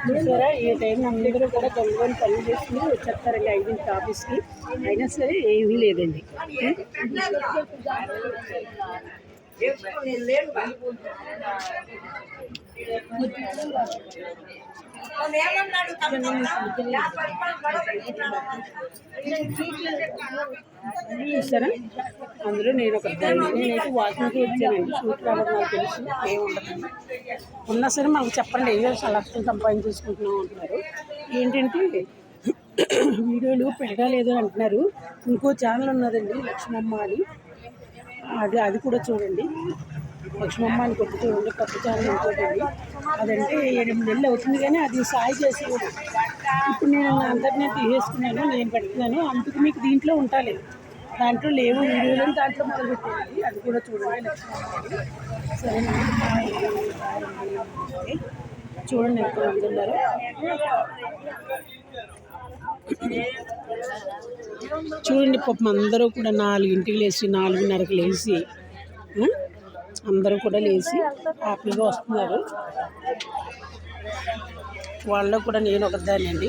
చూసారా ఈ టైం అందరూ కూడా గొంగని పనులు చేసుకుని వచ్చేస్తారండి 5 ఆఫీస్కి. అయినా సరే ఏమీ లేదండి. చూసారా అందులో నేను ఒక నేనైతే వాకింగ్కి వచ్చానండి. షూట్ రావడం నాకు తెలుసు ఏముండదండి. ఉన్నా సరే మనకు చెప్పండి ఏదో లక్షలు సంపాదించేసుకుంటున్నాం అంటున్నారు. ఏంటంటే వీడియోలు పెరగలేదు అంటున్నారు. ఇంకో ఛానల్ ఉన్నదండి లక్ష్మమ్మ అని, అది కూడా చూడండి. లక్ష్మమ్మ అని కొత్త చూడండి, కొత్త ఛానల్ ఇంకోటండి. అదంటే 8 నెలలు అవుతుంది కానీ అది సాయి చేసేవాడు. ఇప్పుడు నేను అందరినీ తీసేసుకున్నాను, నేను పెడుతున్నాను. అందుకు మీకు దీంట్లో ఉంటాలేదు, దాంట్లో లేవు వీడియోలు, దాంట్లో మొదలుపెట్టాలి. అది కూడా చూడండి లక్ష్మమ్మ. సరేనండి, చూడండి ఎంతమంది ఉన్నారు. చూడండి పాపం అందరూ కూడా 4ంటికి లేచి 4:30కి లేచి అందరూ కూడా లేచి హ్యాపీగా వస్తున్నారు. వాళ్ళలో కూడా నేను ఒకదానండి.